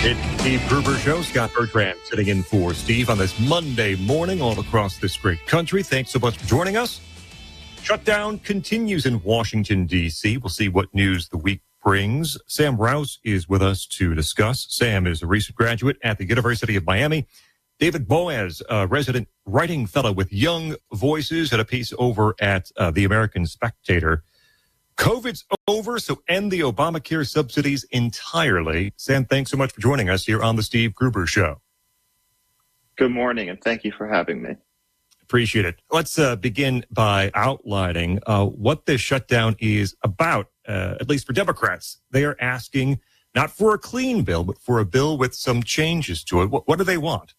It's the Steve Gruber Show. Scott Bertrand sitting in for Steve on this Monday morning all across this great country. Thanks so much for joining us. Shutdown continues in Washington, D.C. We'll see what news the week brings. Sam Raus is with us to discuss. Sam is a recent graduate at the University of Miami. David Boaz, a resident writing fellow with Young Voices, had a piece over at the American Spectator. COVID's over, so end the Obamacare subsidies entirely. Sam, thanks so much for joining us here on the Steve Gruber Show. Good morning, and thank you for having me. Appreciate it. Let's begin by outlining what this shutdown is about, at least for Democrats. They are asking not for a clean bill, but for a bill with some changes to it. What do they want?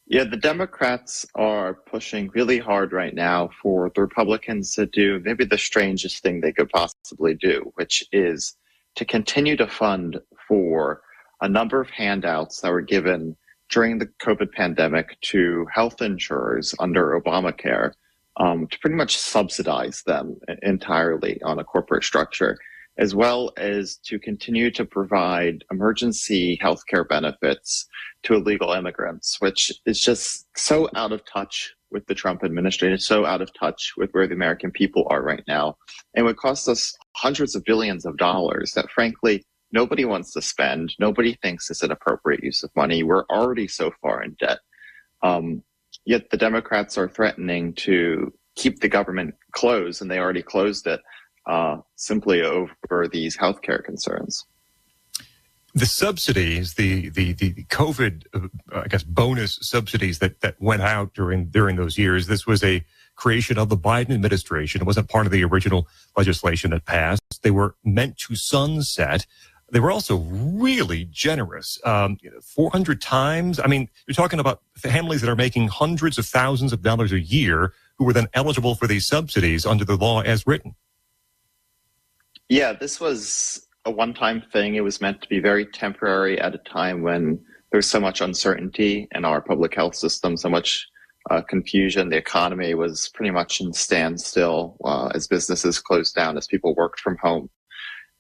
Yeah, the Democrats are pushing really hard right now for the Republicans to do maybe the strangest thing they could possibly do, which is to continue to fund for a number of handouts that were given during the COVID pandemic to health insurers under Obamacare, to pretty much subsidize them entirely on a corporate structure, as well as to continue to provide emergency healthcare benefits to illegal immigrants, which is just so out of touch with the Trump administration, so out of touch with where the American people are right now, and would cost us hundreds of billions of dollars that, frankly, nobody wants to spend. Nobody thinks it's an appropriate use of money. We're already so far in debt. Yet the Democrats are threatening to keep the government closed, and they already closed it, simply over these healthcare concerns. The subsidies, the COVID, I guess, bonus subsidies that went out during those years, this was a creation of the Biden administration. It wasn't part of the original legislation that passed. They were meant to sunset. They were also really generous, 400 times. I mean, you're talking about families that are making hundreds of thousands of dollars a year who were then eligible for these subsidies under the law as written. Yeah, this was a one-time thing. It was meant to be very temporary at a time when there's so much uncertainty in our public health system, so much confusion. The economy was pretty much in standstill as businesses closed down, as people worked from home.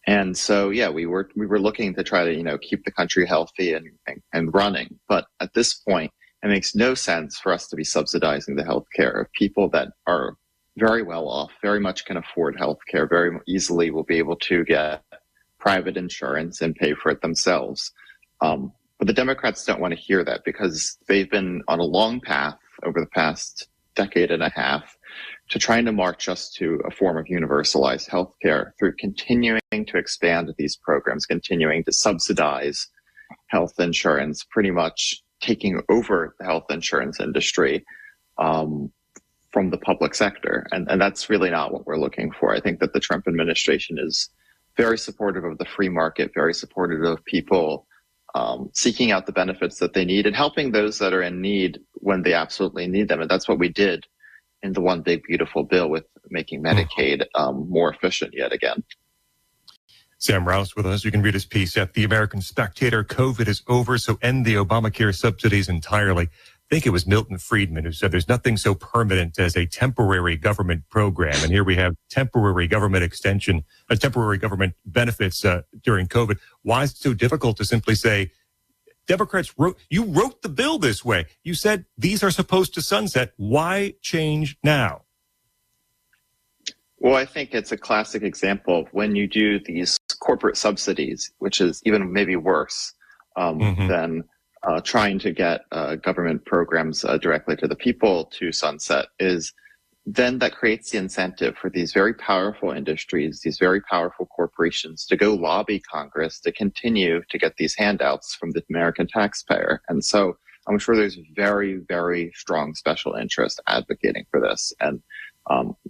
And so, yeah, we were looking to try to, keep the country healthy and running. But at this point, it makes no sense for us to be subsidizing the health care of people that are very well off, very much can afford health care, very easily will be able to get private insurance and pay for it themselves. But the Democrats don't want to hear that because they've been on a long path over the past decade and a half to trying to march us to a form of universalized health care through continuing to expand these programs, continuing to subsidize health insurance, pretty much taking over the health insurance industry from the public sector. And that's really not what we're looking for. I think that the Trump administration is very supportive of the free market, very supportive of people seeking out the benefits that they need and helping those that are in need when they absolutely need them. And that's what we did in the One Big Beautiful Bill with making Medicaid more efficient yet again. Sam Raus with us. You can read his piece at the American Spectator. COVID is over, so end the Obamacare subsidies entirely. I think it was Milton Friedman who said there's nothing so permanent as a temporary government program. And here we have temporary government extension, temporary government benefits during COVID. Why is it so difficult to simply say, Democrats wrote the bill this way. You said these are supposed to sunset. Why change now? Well, I think it's a classic example of when you do these corporate subsidies, which is even maybe worse than trying to get government programs directly to the people to sunset, is then that creates the incentive for these very powerful industries, these very powerful corporations to go lobby Congress to continue to get these handouts from the American taxpayer. And so I'm sure there's very, very strong special interest advocating for this. And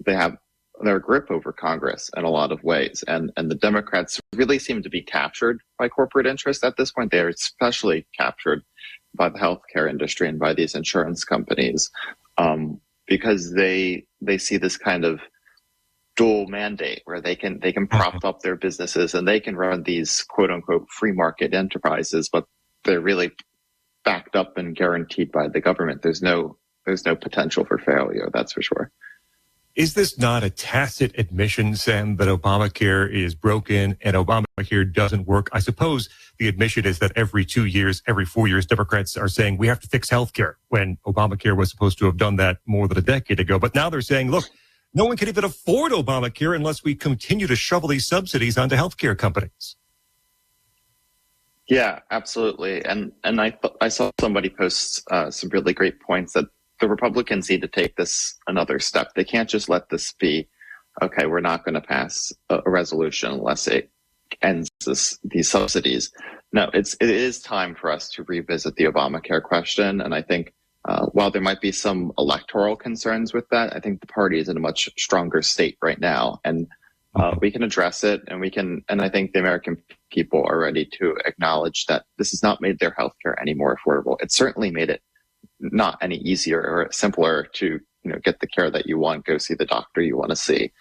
they have their grip over Congress in a lot of ways. And the Democrats really seem to be captured by corporate interest at this point. They're especially captured by the healthcare industry and by these insurance companies. Because they see this kind of dual mandate where they can prop up their businesses and they can run these quote unquote free market enterprises, but they're really backed up and guaranteed by the government. There's no potential for failure, that's for sure. Is this not a tacit admission, Sam, that Obamacare is broken and Obamacare doesn't work? I suppose the admission is that every 2 years, every 4 years, Democrats are saying we have to fix healthcare when Obamacare was supposed to have done that more than a decade ago. But now they're saying, look, no one can even afford Obamacare unless we continue to shovel these subsidies onto healthcare companies. Yeah, absolutely. And I saw somebody post some really great points that the Republicans need to take this another step. They can't just let this be, okay, we're not going to pass a resolution unless it ends these subsidies. No, it is time for us to revisit the Obamacare question. And I think while there might be some electoral concerns with that, I think the party is in a much stronger state right now. And we can address it, and I think the American people are ready to acknowledge that this has not made their healthcare any more affordable. It certainly made it not any easier or simpler to get the care that you want, go see the doctor you want to see.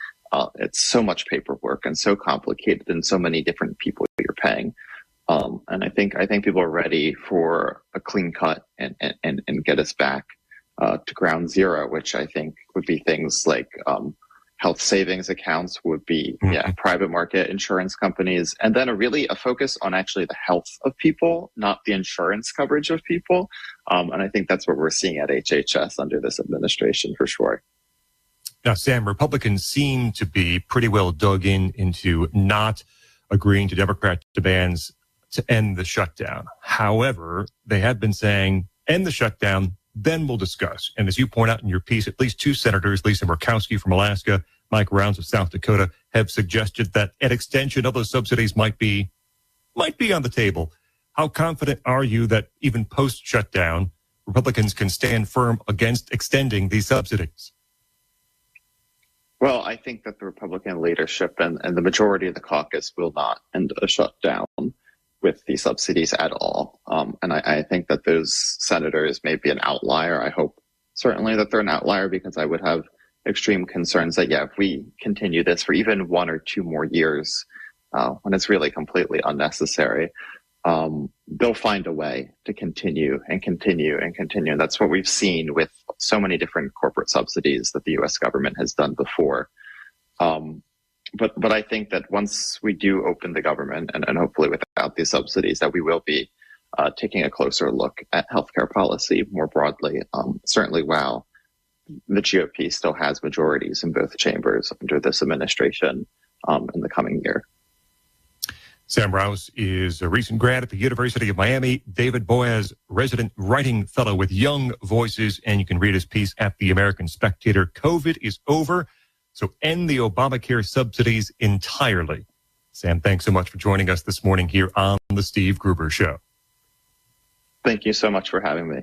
It's so much paperwork and so complicated, and so many different people you're paying. And I think people are ready for a clean cut and get us back to ground zero, which I think would be things like health savings accounts, would be private market insurance companies, and then a focus on actually the health of people, not the insurance coverage of people. And I think that's what we're seeing at HHS under this administration for sure. Now, Sam, Republicans seem to be pretty well dug into not agreeing to Democrat demands to end the shutdown. However, they have been saying, end the shutdown, then we'll discuss. And as you point out in your piece, at least two senators, Lisa Murkowski from Alaska, Mike Raus of South Dakota, have suggested that an extension of those subsidies might be on the table. How confident are you that even post-shutdown, Republicans can stand firm against extending these subsidies? Well, I think that the Republican leadership and the majority of the caucus will not end a shutdown with the subsidies at all. And I think that those senators may be an outlier. I hope certainly that they're an outlier, because I would have extreme concerns that, if we continue this for even 1 or 2 more years, when it's really completely unnecessary, they'll find a way to continue and continue and continue. And that's what we've seen with so many different corporate subsidies that the U.S. government has done before. But I think that once we do open the government, and hopefully without these subsidies, that we will be taking a closer look at healthcare policy more broadly. Certainly while the GOP still has majorities in both chambers under this administration in the coming year. Sam Raus is a recent grad at the University of Miami, David Boaz resident writing fellow with Young Voices, and you can read his piece at the American Spectator. COVID is over, so end the Obamacare subsidies entirely. Sam, thanks so much for joining us this morning here on The Steve Gruber Show. Thank you so much for having me.